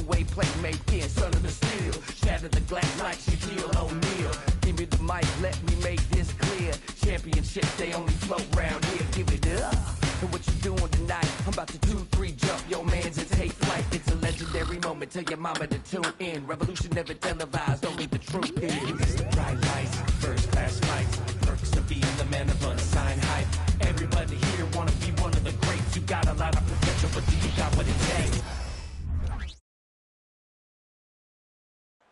two-way playmaking, son of the steel. Shatter the glass like Shaquille O'Neal. Give me the mic, let me make this clear. Championships, they only float round here. Give it up. And what you doing tonight? I'm about to 2-3 jump your mans and take flight. It's a legendary moment. Tell your mama to tune in. Revolution never televised, only the truth in. It's the bright lights, first class flights. Perks of being the man of unsigned hype. Everybody here wanna be one of the greats. You got a lot of potential, but do you got what it takes?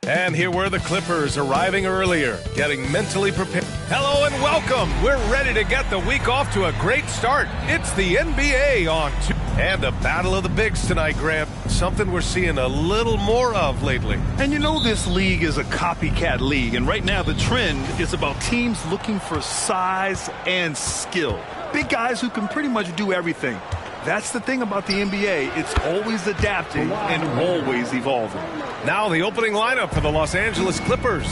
And here were the Clippers arriving earlier, getting mentally prepared. Hello and welcome. We're ready to get the week off to a great start. It's the NBA on two. And a battle of the bigs tonight, Grant. Something we're seeing a little more of lately. And you know this league is a copycat league. And right now the trend is about teams looking for size and skill. Big guys who can pretty much do everything. That's the thing about the NBA. It's always adapting and always evolving. Now the opening lineup for the Los Angeles Clippers.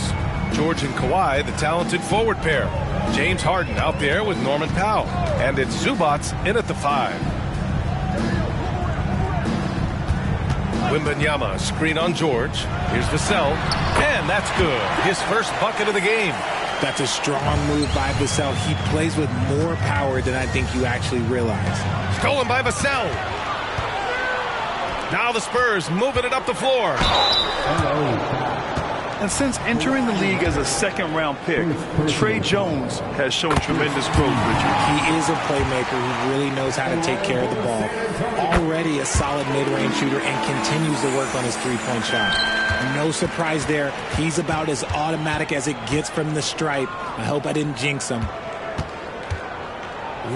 George and Kawhi, the talented forward pair. James Harden out there with Norman Powell. And it's Zubac in at the 5. Wembanyama, screen on George. Here's Vassell. And that's good. His first bucket of the game. That's a strong move by Vassell. He plays with more power than I think you actually realize. Stolen by Vassell. Now the Spurs moving it up the floor. And since entering the league as a second-round pick, Trey Jones has shown tremendous growth, Richard. He is a playmaker who really knows how to take care of the ball. Already a solid mid-range shooter and continues to work on his three-point shot. No surprise there. He's about as automatic as it gets from the stripe. I hope I didn't jinx him.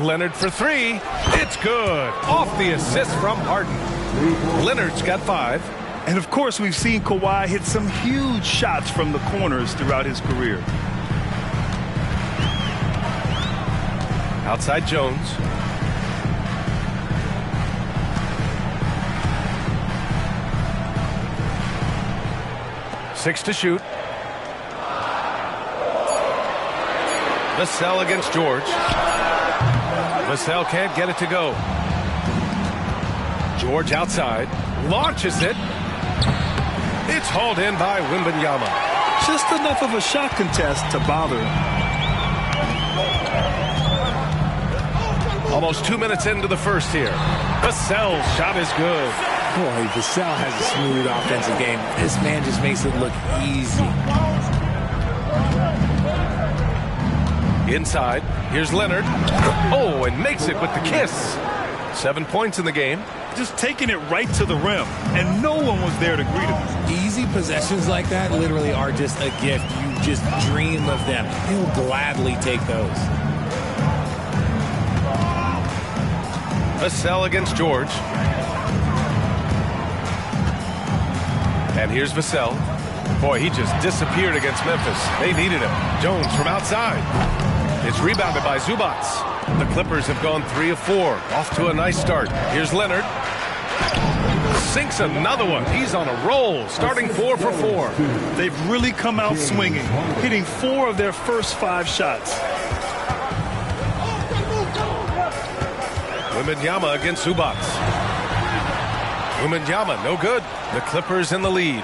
Leonard for 3. It's good. Off the assist from Harden. Leonard's got 5. And of course, we've seen Kawhi hit some huge shots from the corners throughout his career. Outside Jones. Six to shoot. Vassell against George. Vassell can't get it to go. George outside. Launches it. It's hauled in by Wembanyama. Just enough of a shot contest to bother him. Almost 2 minutes into the first here. Vassell's shot is good. Boy, Vassell has a smooth offensive game. This man just makes it look easy. Inside, here's Leonard. Oh, and makes it with the kiss. 7 points in the game. Just taking it right to the rim, and no one was there to greet him. Easy possessions like that literally are just a gift. You just dream of them. He'll gladly take those. Vassell against George. And here's Vassell. Boy, he just disappeared against Memphis. They needed him. Jones from outside. It's rebounded by Zubac. The Clippers have gone 3 of 4. Off to a nice start. Here's Leonard. Sinks another one. He's on a roll, starting 4 for 4. They've really come out swinging, hitting 4 of their first 5 shots. Wembanyama against Zubac. Wembanyama, no good. The Clippers in the lead.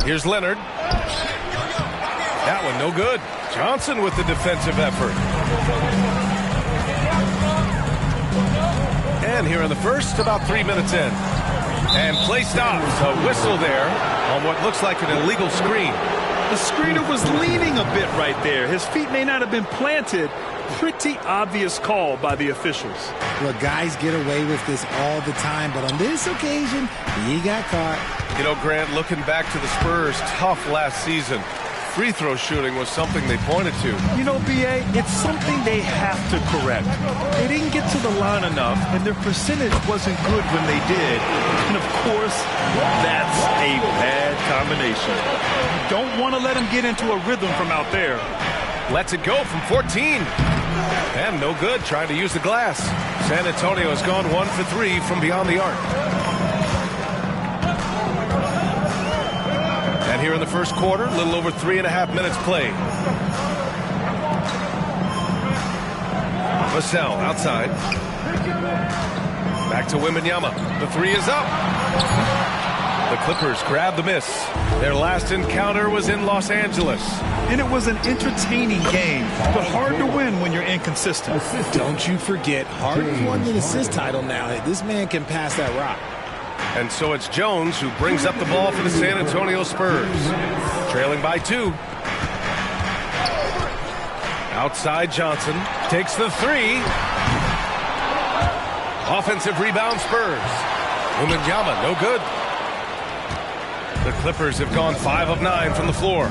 Here's Leonard. That one no good. Johnson with the defensive effort. And here in the first, about 3 minutes in. And play stops. A whistle there on what looks like an illegal screen. The screener was leaning a bit right there. His feet may not have been planted. Pretty obvious call by the officials. Look, guys get away with this all the time, but on this occasion, he got caught. You know, Grant, looking back to the Spurs' tough last season, free throw shooting was something they pointed to. You know, B.A., it's something they have to correct. They didn't get to the line enough, and their percentage wasn't good when they did. And, of course, that's a bad combination. You don't want to let them get into a rhythm from out there. Lets it go from 14. And no good, trying to use the glass. San Antonio has gone 1 for 3 from beyond the arc. And here in the first quarter, a little over 3.5 minutes played. Vassell outside. Back to Wembanyama. The three is up. The Clippers grab the miss. Their last encounter was in Los Angeles. And it was an entertaining game, but hard to win when you're inconsistent. Don't you forget, Harden's won the assist title now. This man can pass that rock. And so it's Jones who brings up the ball for the San Antonio Spurs. Trailing by 2. Outside Johnson takes the 3. Offensive rebound Spurs. Wembanyama, no good. The Clippers have gone 5 of 9 from the floor.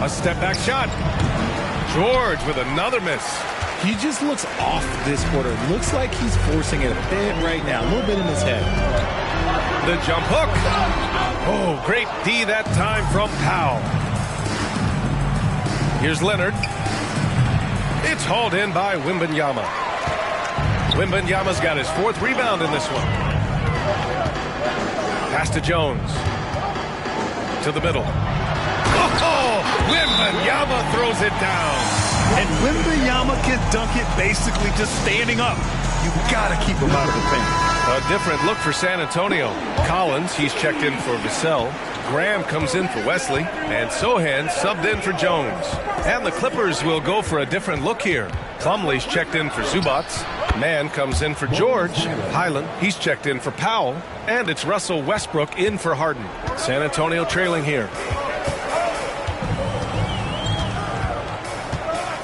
A step-back shot. George with another miss. He just looks off this quarter. Looks like he's forcing it a bit right now. A little bit in his head. The jump hook. Oh, great D that time from Powell. Here's Leonard. It's hauled in by Wembanyama. Wembanyama's got his 4th rebound in this one. Pass to Jones. To the middle. Oh, Wembanyama throws it down. And Wembanyama can dunk it basically just standing up. You got to keep him out of the paint. A different look for San Antonio. Collins, he's checked in for Vassell. Graham comes in for Wesley. And Sohan subbed in for Jones. And the Clippers will go for a different look here. Plumlee's checked in for Zubac. Mann comes in for George. Highland, he's checked in for Powell. And it's Russell Westbrook in for Harden. San Antonio trailing here.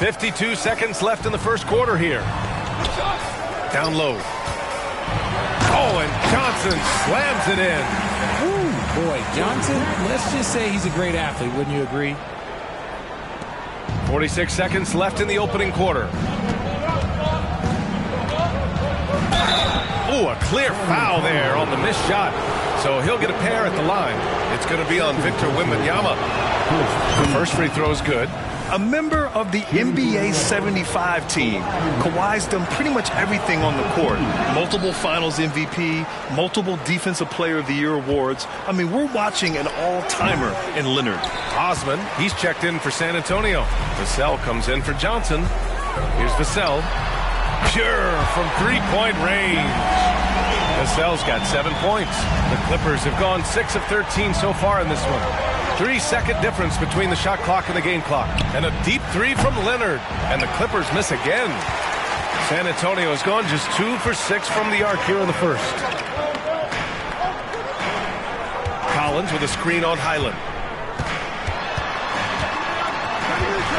52 seconds left in the first quarter here. Down low. Oh, and Johnson slams it in. Ooh, boy, Johnson, let's just say he's a great athlete, wouldn't you agree? 46 seconds left in the opening quarter. Ooh, a clear foul there on the missed shot. So he'll get a pair at the line. It's going to be on Victor Wembanyama. The first free throw is good. A member of the NBA 75 team, Kawhi's done pretty much everything on the court. Multiple Finals MVP, multiple Defensive Player of the Year awards. I mean, we're watching an all-timer in Leonard. Osman, he's checked in for San Antonio. Vassell comes in for Johnson. Here's Vassell. Pure from three-point range. Vassell's got 7 points. The Clippers have gone 6 of 13 so far in this one. 3-second difference between the shot clock and the game clock. And a deep 3 from Leonard. And the Clippers miss again. San Antonio has gone just 2 for 6 from the arc here in the first. Collins with a screen on Highland.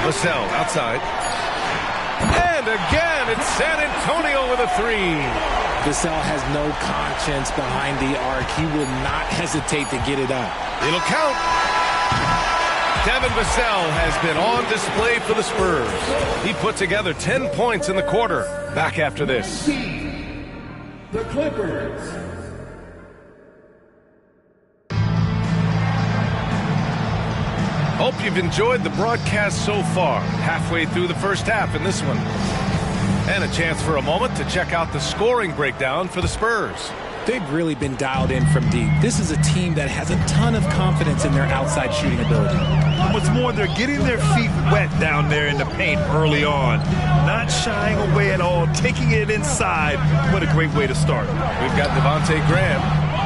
Vassell outside. And again, it's San Antonio with a 3. Vassell has no conscience behind the arc. He will not hesitate to get it up. It'll count. Devin Vassell has been on display for the Spurs. He put together 10 points in the quarter. Back after this. The Clippers. Hope you've enjoyed the broadcast so far. Halfway through the first half in this one. And a chance for a moment to check out the scoring breakdown for the Spurs. They've really been dialed in from deep. This is a team that has a ton of confidence in their outside shooting ability. What's more, they're getting their feet wet down there in the paint early on. Not shying away at all, taking it inside. What a great way to start. We've got Devontae Graham,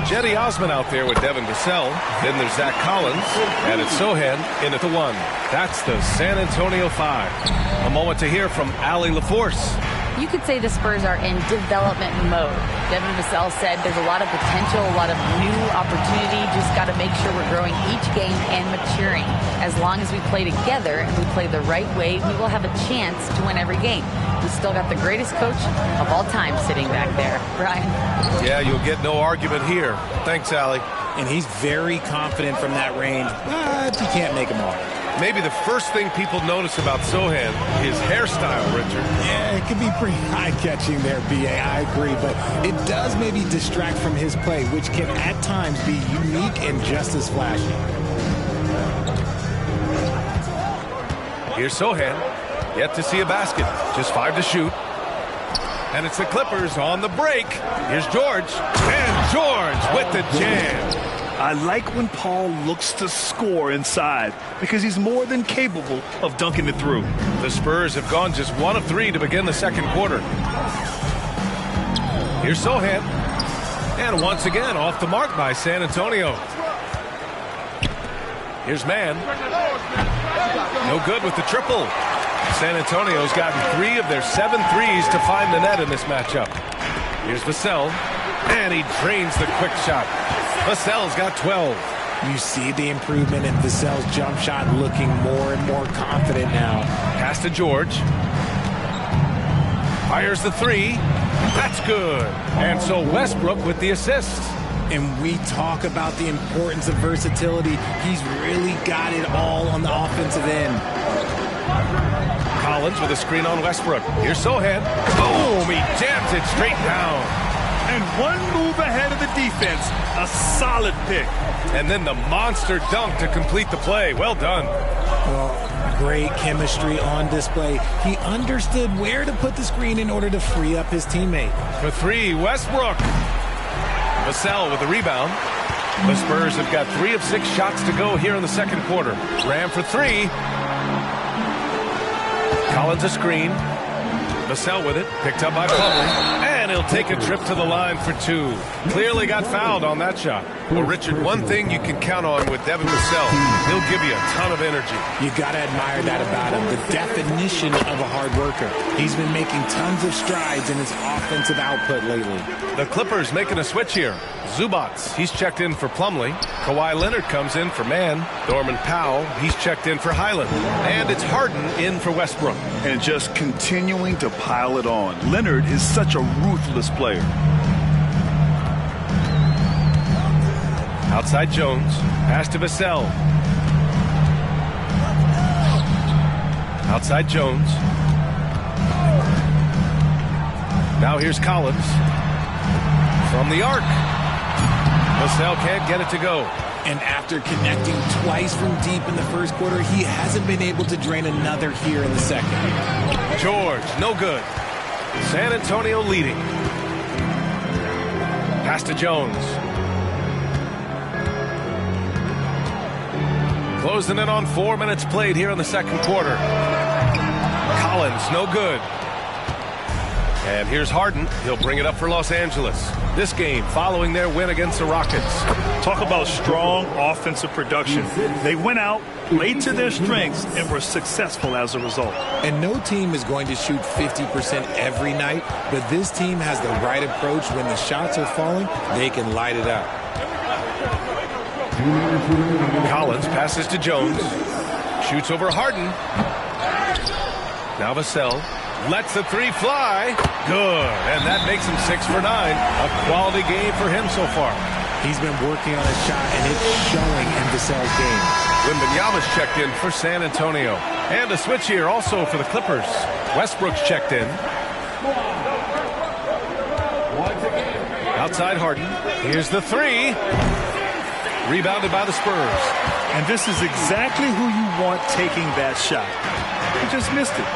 Cedi Osman out there with Devin Vassell. Then there's Zach Collins, and it's Sohan in at the 1. That's the San Antonio 5. A moment to hear from Allie LaForce. You could say the Spurs are in development mode. Devin Vassell said there's a lot of potential, a lot of new opportunity. Just got to make sure we're growing each game and maturing. As long as we play together and we play the right way, we will have a chance to win every game. We still got the greatest coach of all time sitting back there. Brian? Yeah, you'll get no argument here. Thanks, Allie. And he's very confident from that range, but he can't make them all. Maybe the first thing people notice about Sohan, his hairstyle, Richard. Yeah, it can be pretty eye-catching there, B.A. I agree, but it does maybe distract from his play, which can at times be unique and just as flashy. Here's Sohan. Yet to see a basket. Just 5 to shoot. And it's the Clippers on the break. Here's George. And George with the jam. I like when Paul looks to score inside because he's more than capable of dunking it through. The Spurs have gone just 1 of 3 to begin the second quarter. Here's Sohan. And once again, off the mark by San Antonio. Here's Mann. No good with the triple. San Antonio's gotten 3 of their 7 threes to find the net in this matchup. Here's Vassell. And he drains the quick shot. Vassell's got 12. You see the improvement in Vassell's jump shot, looking more and more confident now. Pass to George. Fires the 3. That's good. And so Westbrook with the assist. And we talk about the importance of versatility. He's really got it all on the offensive end. Collins with a screen on Westbrook. Here's Sohan. Boom! He jams it straight down. And one move ahead of the defense. A solid pick. And then the monster dunk to complete the play. Well done. Well, great chemistry on display. He understood where to put the screen in order to free up his teammate. For 3, Westbrook. Vassell with the rebound. The Spurs have got 3 of 6 shots to go here in the second quarter. Ram for 3. Collins a screen. Vassell with it. Picked up by Plumlee. And he'll take a trip to the line for 2. Clearly got fouled on that shot. Well, Richard, one thing you can count on with Devin Vassell, he'll give you a ton of energy. You got to admire that about him. The definition of a hard worker. He's been making tons of strides in his offensive output lately. The Clippers making a switch here. Zubats, he's checked in for Plumlee. Kawhi Leonard comes in for Mann. Norman Powell, he's checked in for Highland. And it's Harden in for Westbrook. And just continuing to pile it on. Leonard is such a ruthless player. Outside Jones. Pass to Vassell. Outside Jones. Now here's Collins. From the arc. Vassell can't get it to go. And after connecting twice from deep in the first quarter, he hasn't been able to drain another here in the second. George, no good. San Antonio leading. Pass to Jones. Closing in on 4 minutes played here in the second quarter. Collins, no good. And here's Harden. He'll bring it up for Los Angeles. This game following their win against the Rockets. Talk about strong offensive production. They went out, played to their strengths, and were successful as a result. And no team is going to shoot 50% every night, but this team has the right approach. When the shots are falling, they can light it up. Collins passes to Jones. Shoots over Harden. Now Vassell lets the 3 fly. Good. And that makes him 6 for 9. A quality game for him so far. He's been working on his shot, and it's showing in Vassell's game. Wembanyama's checked in for San Antonio. And a switch here also for the Clippers. Westbrook's checked in. Outside Harden. Here's the 3. Rebounded by the Spurs. And this is exactly who you want taking that shot. He just missed it.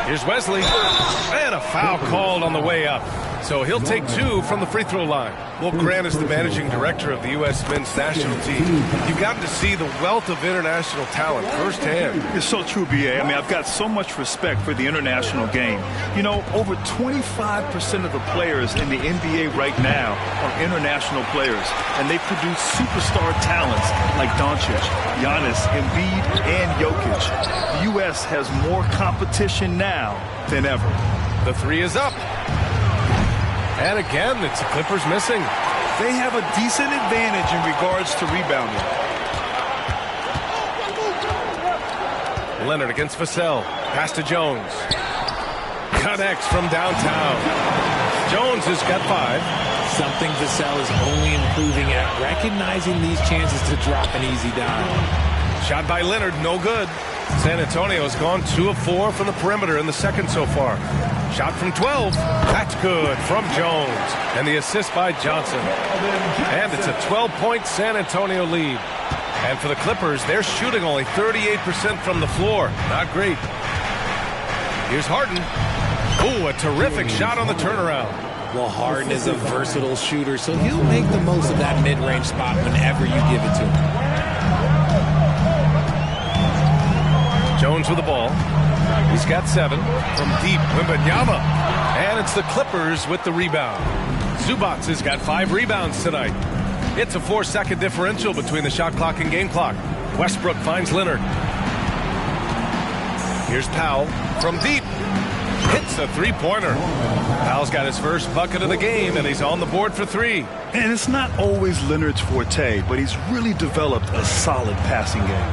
Here's Wesley. And a foul called on the way up. So he'll take 2 from the free throw line. Well, Grant is the managing director of the U.S. men's national team. You've gotten to see the wealth of international talent firsthand. It's so true, B.A. I mean, I've got so much respect for the international game. You know, over 25% of the players in the NBA right now are international players, and they produce superstar talents like Doncic, Giannis, Embiid, and Jokic. The U.S. has more competition now than ever. The 3 is up. And again, it's the Clippers missing. They have a decent advantage in regards to rebounding. Leonard against Vassell. Pass to Jones. Connects from downtown. Jones has got 5. Something Vassell is only improving at, recognizing these chances to drop an easy dime. Shot by Leonard, no good. San Antonio has gone 2 of 4 from the perimeter in the second so far. Shot from 12. That's good from Jones. And the assist by Johnson. And it's a 12-point San Antonio lead. And for the Clippers, they're shooting only 38% from the floor. Not great. Here's Harden. Ooh, a terrific shot on the turnaround. Well, Harden is a versatile shooter, so he'll make the most of that mid-range spot whenever you give it to him. Jones with the ball. He's got 7 from deep. Wembanyama. And And it's the Clippers with the rebound. Zubac has got 5 rebounds tonight. It's a 4-second differential between the shot clock and game clock. Westbrook finds Leonard. Here's Powell from deep. Hits a three-pointer. Powell's got his first bucket of the game, and he's on the board for 3. And it's not always Leonard's forte, but he's really developed a solid passing game.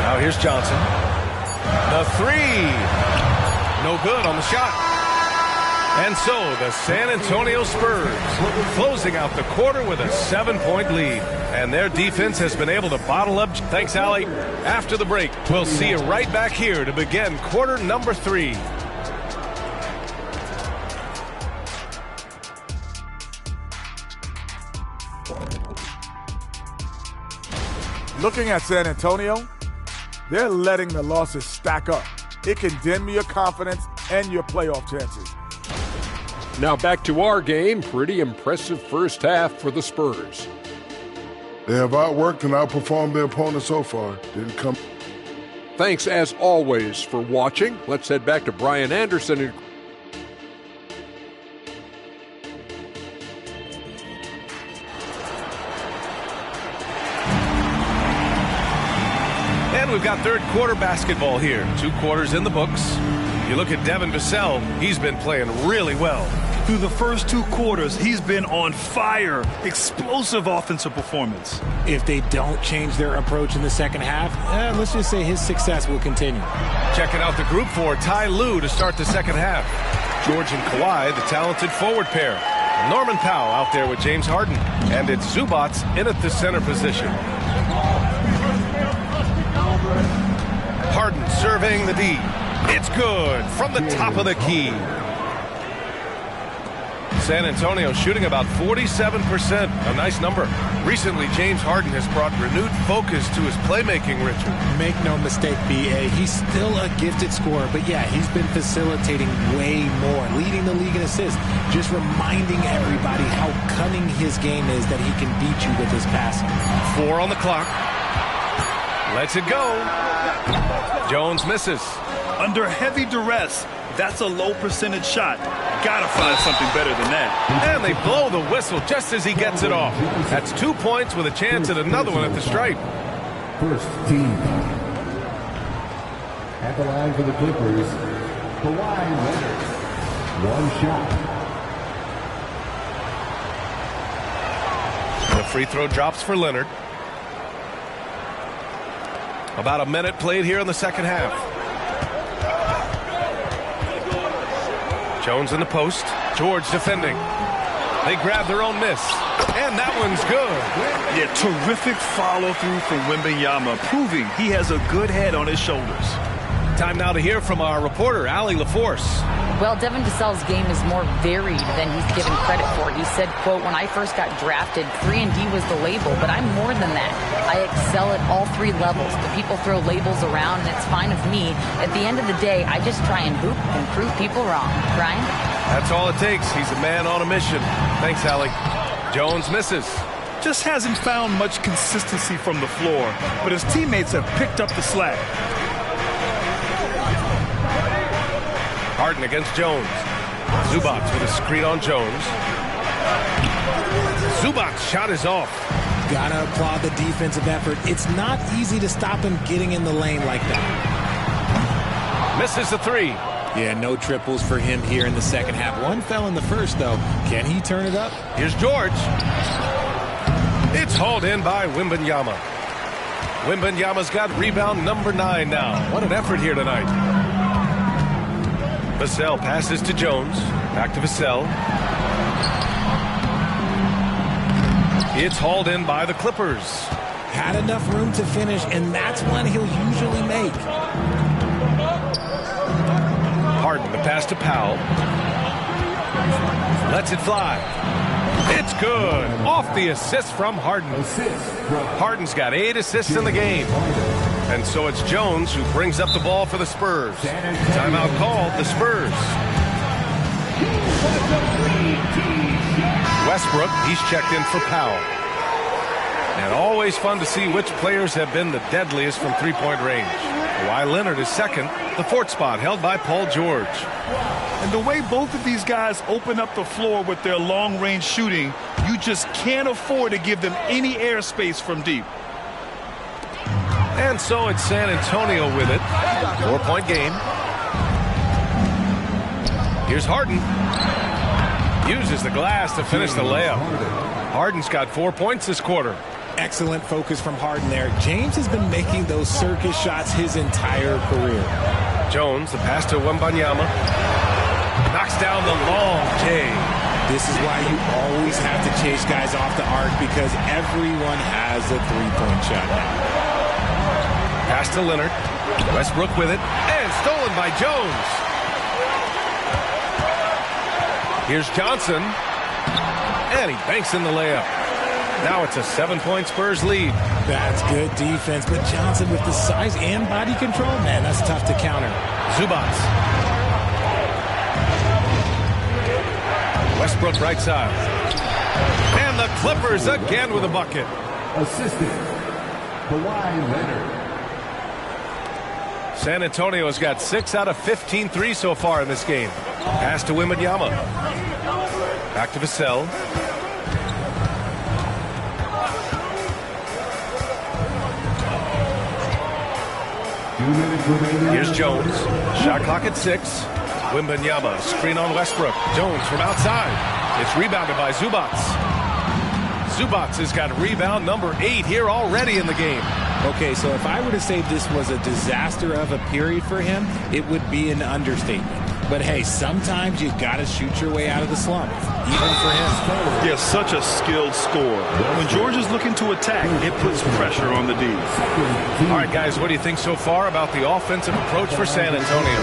Now here's Johnson. The 3. No good on the shot. And so the San Antonio Spurs closing out the quarter with a 7-point lead. And their defense has been able to bottle up. Thanks, Allie. After the break, we'll see you right back here to begin quarter number 3. Looking at San Antonio, they're letting the losses stack up. It can dim your confidence and your playoff chances. Now back to our game. Pretty impressive first half for the Spurs. They have outworked and outperformed their opponent so far. Didn't come. Thanks as always for watching. Let's head back to Brian Anderson. And we've got third quarter basketball here. 2 quarters in the books. You look at Devin Vassell, he's been playing really well. Through the first 2 quarters, he's been on fire. Explosive offensive performance. If they don't change their approach in the second half, let's just say his success will continue. Checking out the group for Ty Lue to start the second half. George and Kawhi, the talented forward pair. Norman Powell out there with James Harden. And it's Zubac in at the center position. Harden surveying the D. It's good from the top of the key. San Antonio shooting about 47%, a nice number. Recently, James Harden has brought renewed focus to his playmaking, Richard. Make no mistake, B.A., he's still a gifted scorer, but yeah, he's been facilitating way more, leading the league in assists, just reminding everybody how cunning his game is, that he can beat you with his passing. 4 on the clock. Lets it go. Jones misses. Under heavy duress, that's a low percentage shot. Gotta find something better than that. And they blow the whistle just as he gets it off. That's 2 points with a chance at another one at the stripe. First team. At the line for the Clippers, Kawhi Leonard. 1 shot. The free throw drops for Leonard. About a minute played here in the second half. Jones in the post. George defending. They grab their own miss. And that one's good. Yeah, terrific follow-through from Wembanyama, proving he has a good head on his shoulders. Time now to hear from our reporter, Allie LaForce. Well, Devin Vassell's game is more varied than he's given credit for. He said, quote, when I first got drafted, 3 and D was the label, but I'm more than that. I excel at all 3 levels. The people throw labels around, and it's fine with me. At the end of the day, I just try and hoop and prove people wrong. Brian? That's all it takes. He's a man on a mission. Thanks, Allie. Jones misses. Just hasn't found much consistency from the floor, but his teammates have picked up the slack. Harden against Jones. Zubac with a screen on Jones. Zubac's shot is off. Gotta applaud the defensive effort. It's not easy to stop him getting in the lane like that. Misses the 3. Yeah, no triples for him here in the second half. 1 fell in the first, though. Can he turn it up? Here's George. It's hauled in by Wembanyama. Wembanyama's got rebound number 9 now. What an effort here tonight. Vassell passes to Jones. Back to Vassell. It's hauled in by the Clippers. Had enough room to finish, and that's one he'll usually make. Harden, the pass to Powell. Lets it fly. It's good. Off the assist from Harden. Harden's got 8 assists in the game. And so it's Jones who brings up the ball for the Spurs. Timeout called, the Spurs. Westbrook, he's checked in for Powell. And always fun to see which players have been the deadliest from 3-point range. Kawhi Leonard is second. The fourth spot held by Paul George. And the way both of these guys open up the floor with their long-range shooting, you just can't afford to give them any airspace from deep. And so it's San Antonio with it. 4-point game. Here's Harden. Uses the glass to finish the layup. Harden's got 4 points this quarter. Excellent focus from Harden there. James has been making those circus shots his entire career. Jones, the pass to Wembanyama. Knocks down the long J. This is why you always have to chase guys off the arc, because everyone has a three-point shot now. Pass to Leonard. Westbrook with it. And stolen by Jones. Here's Johnson. And he banks in the layup. Now it's a 7-point Spurs lead. That's good defense, but Johnson with the size and body control, man, that's tough to counter. Zubac. Westbrook right side. And the Clippers again with a bucket. Assistant, Kawhi Leonard. San Antonio has got 6 out of 15 threes so far in this game. Pass to Wembanyama. Back to Vassell. Here's Jones. Shot clock at 6. Wembanyama, screen on Westbrook. Jones from outside. It's rebounded by Zubac. Zubac has got rebound number 8 here already in the game. Okay, so if I were to say this was a disaster of a period for him, it would be an understatement. But hey, sometimes you got to shoot your way out of the slump, even for him. Yeah, such a skilled scorer. When George is looking to attack, it puts pressure on the D's. All right, guys, what do you think so far about the offensive approach for San Antonio?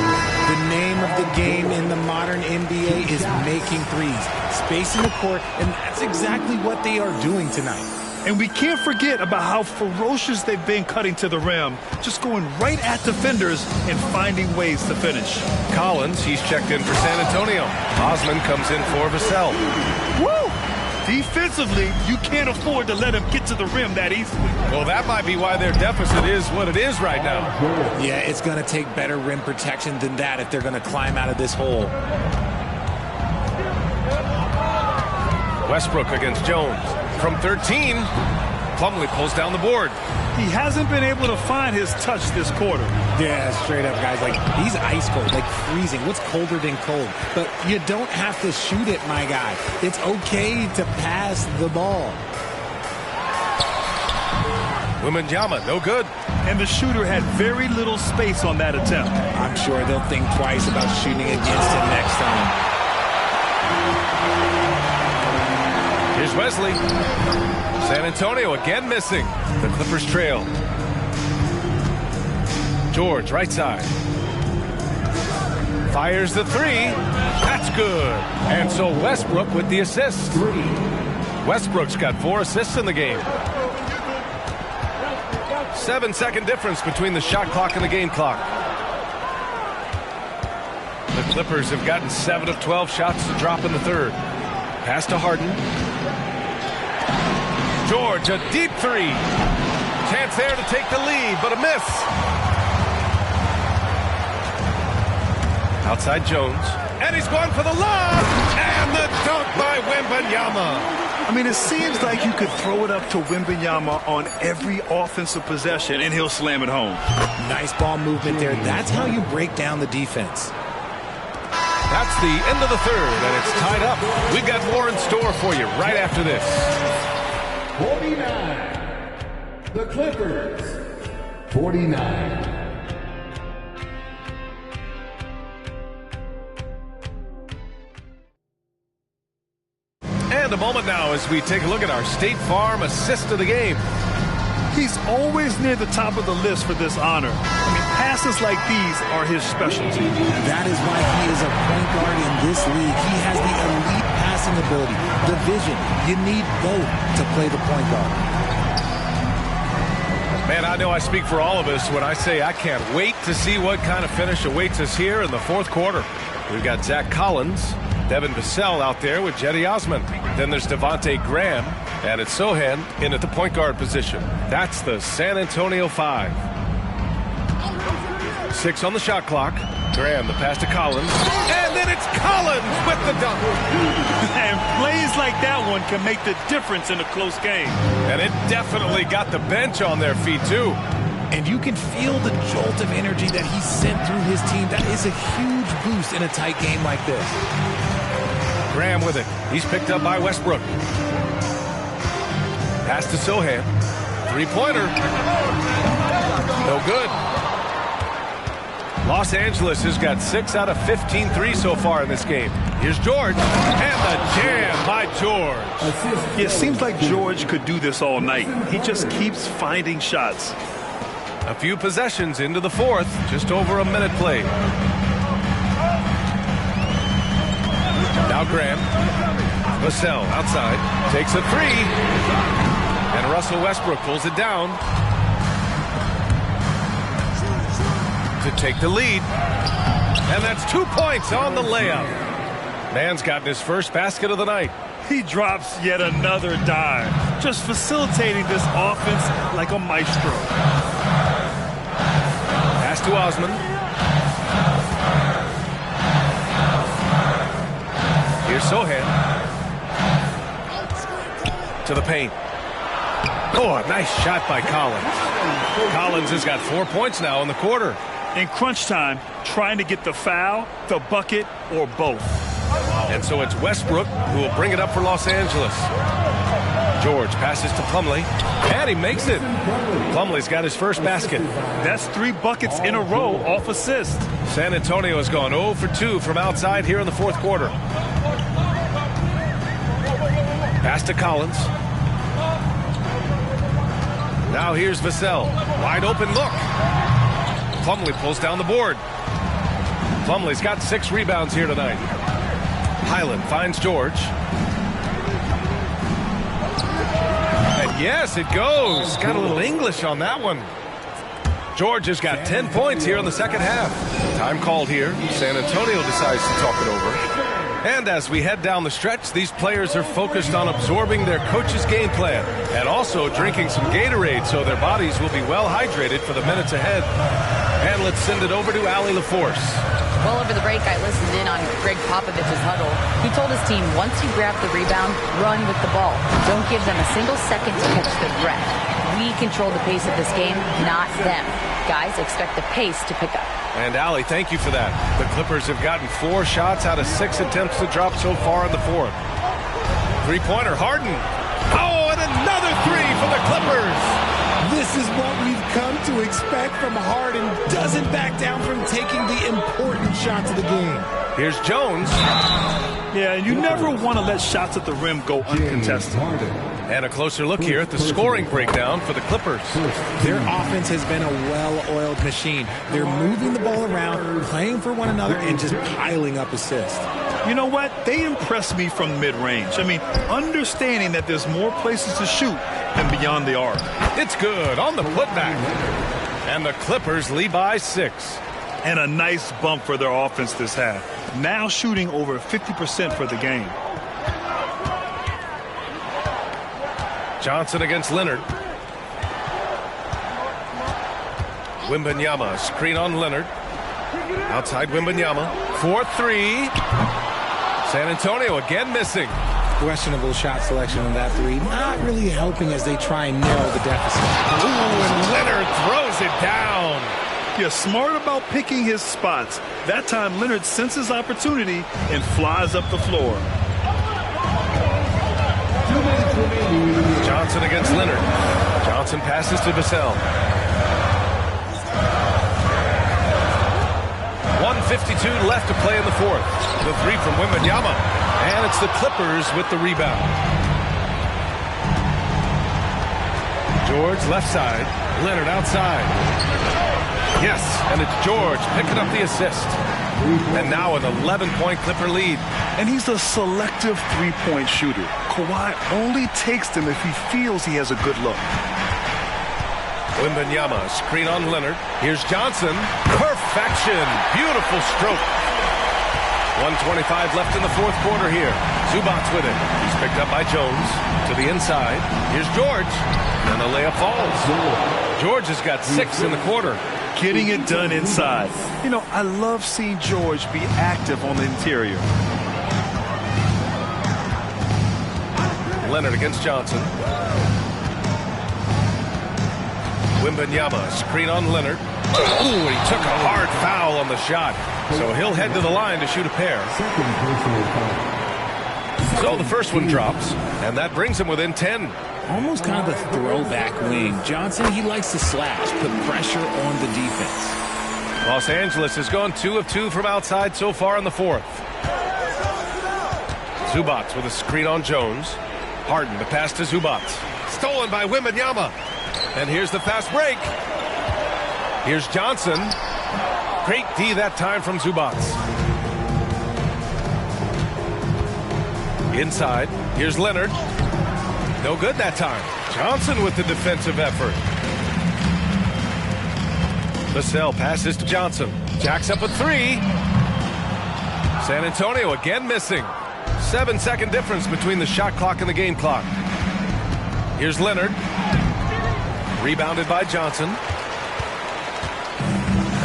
The name of the game in the modern NBA is making threes, spacing the court, and that's exactly what they are doing tonight. And we can't forget about how ferocious they've been cutting to the rim, just going right at defenders and finding ways to finish. Collins, he's checked in for San Antonio. Osman comes in for Vassell. Woo! Defensively, you can't afford to let him get to the rim that easily. Well, that might be why their deficit is what it is right now. Yeah, it's going to take better rim protection than that if they're going to climb out of this hole. Westbrook against Jones. From 13, Plumlee pulls down the board. He hasn't been able to find his touch this quarter. Yeah, straight up, guys. Like, he's ice cold, like freezing. What's colder than cold? But you don't have to shoot it, my guy. It's okay to pass the ball. Wembanyama, no good. And the shooter had very little space on that attempt. I'm sure they'll think twice about shooting against him next time. Here's Wesley. San Antonio again missing. The Clippers trail. George, right side. Fires the 3. That's good. And so Westbrook with the assist. Westbrook's got 4 assists in the game. 7-second difference between the shot clock and the game clock. The Clippers have gotten 7 of 12 shots to drop in the third. Pass to Harden. George, a deep 3. Chance there to take the lead, but a miss. Outside Jones. And he's going for the lob. And the dunk by Wembanyama. I mean, it seems like you could throw it up to Wembanyama on every offensive possession, and he'll slam it home. Nice ball movement there. That's how you break down the defense. That's the end of the third, and it's tied up. We've got more in store for you right after this. 49. The Clippers. 49. And a moment now as we take a look at our State Farm assist of the game. He's always near the top of the list for this honor. I mean, passes like these are his specialty. That is why he is a point guard in this league. He has the elite passing ability, the vision. You need both to play the point guard. Man, I know I speak for all of us when I say I can't wait to see what kind of finish awaits us here in the fourth quarter. We've got Zach Collins, Devin Vassell out there with Cedi Osman. Then there's Devontae Graham, and it's Sochan in at the point guard position. That's the San Antonio 5. 6 on the shot clock. Graham, the pass to Collins. And then it's Collins with the dunk. And plays like that one can make the difference in a close game. And it definitely got the bench on their feet, too. And you can feel the jolt of energy that he sent through his team. That is a huge boost in a tight game like this. Graham with it. He's picked up by Westbrook. Pass to Sohan. Three-pointer. No good. Los Angeles has got 6 out of 15 threes so far in this game. Here's George. And the jam by George. It seems like George could do this all night. He just keeps finding shots. A few possessions into the fourth. Just over a minute played. Now Graham. Vassell outside. Takes a three. And Russell Westbrook pulls it down to take the lead. And that's 2 points on the layup. Man's gotten his first basket of the night. He drops yet another dive, just facilitating this offense like a maestro. Pass to Osman. Here's Sohan. To the paint. Oh, a nice shot by Collins. Collins has got 4 points now in the quarter. In crunch time, trying to get the foul, the bucket, or both. And so it's Westbrook who will bring it up for Los Angeles. George passes to Plumlee, and he makes it. Plumlee's got his first basket. That's 3 buckets in a row off assist. San Antonio has gone 0 for 2 from outside here in the fourth quarter. Pass to Collins. Now here's Vassell. Wide open look. Plumlee pulls down the board. Plumlee's got 6 rebounds here tonight. Highland finds George. And yes, it goes. Got a little English on that one. George has got 10 points here in the second half. Time called here. San Antonio decides to talk it over. And as we head down the stretch, these players are focused on absorbing their coach's game plan and also drinking some Gatorade so their bodies will be well hydrated for the minutes ahead. And let's send it over to Allie LaForce. Well, over the break, I listened in on Greg Popovich's huddle. He told his team, once you grab the rebound, run with the ball. Don't give them a single second to catch their breath. We control the pace of this game, not them. Guys, expect the pace to pick up. And Allie, thank you for that. The Clippers have gotten 4 shots out of 6 attempts to drop so far in the fourth. Three-pointer, Harden. Oh, and another three for the Clippers. This is what we've come to expect from Harden. Doesn't back down from taking the important shots of the game. Here's Jones. Yeah, and you never want to let shots at the rim go uncontested. And a closer look here at the scoring breakdown for the Clippers. Their offense has been a well-oiled machine. They're moving the ball around, playing for one another, and just piling up assists. You know what? They impress me from mid-range. I mean, understanding that there's more places to shoot than beyond the arc. It's good on the putback. And the Clippers lead by 6. And a nice bump for their offense this half. Now shooting over 50% for the game. Johnson against Leonard. Wembanyama, screen on Leonard. Outside Wembanyama. 4-3. San Antonio again missing. Questionable shot selection on that three. Not really helping as they try and narrow the deficit. Ooh, and Leonard throws it down. You're smart about picking his spots. That time Leonard senses opportunity and flies up the floor. Johnson against Leonard. Johnson passes to Vassell. 1:52 left to play in the fourth. The three from Wembanyama. And it's the Clippers with the rebound. George left side. Leonard outside. Yes, and it's George picking up the assist. And now an 11-point Clipper lead. And he's a selective three-point shooter. Kawhi only takes them if he feels he has a good look. Wembanyama, screen on Leonard. Here's Johnson. Perfection. Beautiful stroke. 1:25 left in the fourth quarter here. Zubac with it. He's picked up by Jones. To the inside. Here's George. And the layup falls. George has got 6 in the quarter. getting it done inside. You know, I love seeing George be active on the interior. Leonard against Johnson. Wembanyama, screen on Leonard. Ooh, he took a hard foul on the shot. So he'll head to the line to shoot a pair. So the first one drops, and that brings him within 10. Almost kind of a throwback wing. Johnson, he likes to slash, put pressure on the defense. Los Angeles has gone 2 of 2 from outside so far in the fourth. Zubac with a screen on Jones. Harden, the pass to Zubac. Stolen by Wembanyama. And here's the fast break. Here's Johnson. Great D that time from Zubac. Inside, here's Leonard. No good that time. Johnson with the defensive effort. Vassell passes to Johnson. Jacks up a 3. San Antonio again missing. 7-second difference between the shot clock and the game clock. Here's Leonard. Rebounded by Johnson.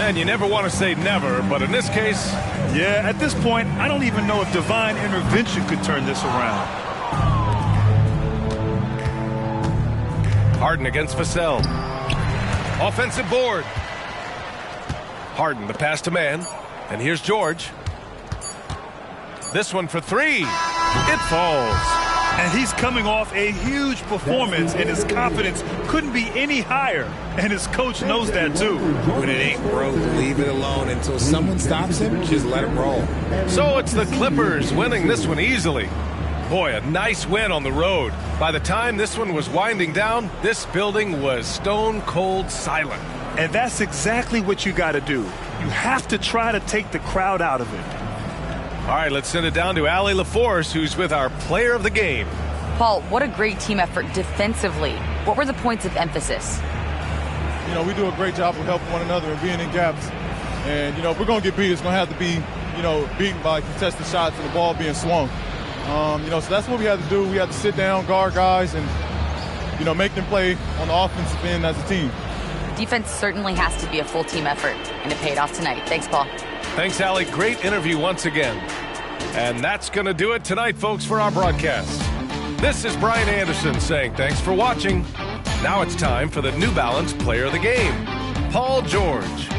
And you never want to say never, but in this case... Yeah, at this point, I don't even know if divine intervention could turn this around. Harden against Vassell. Offensive board. Harden, the pass to man. And here's George. This one for 3. It falls. And he's coming off a huge performance, and his confidence couldn't be any higher. And his coach knows that, too. When it ain't broke, leave it alone. Until someone stops him, just let him roll. So it's the Clippers winning this one easily. Boy, a nice win on the road. By the time this one was winding down, this building was stone cold silent. And that's exactly what you got to do. You have to try to take the crowd out of it. All right, let's send it down to Allie LaForce, who's with our player of the game. Paul, what a great team effort defensively. What were the points of emphasis? You know, we do a great job of helping one another and being in gaps. And, you know, if we're going to get beat, it's going to have to be, you know, beaten by contested shots and the ball being swung. You know, so that's what we had to do. We had to sit down, guard guys, and, you know, make them play on the offensive end as a team. Defense certainly has to be a full team effort, and it paid off tonight. Thanks, Paul. Thanks, Allie. Great interview once again. And that's going to do it tonight, folks, for our broadcast. This is Brian Anderson saying thanks for watching. Now it's time for the New Balance Player of the Game, Paul George.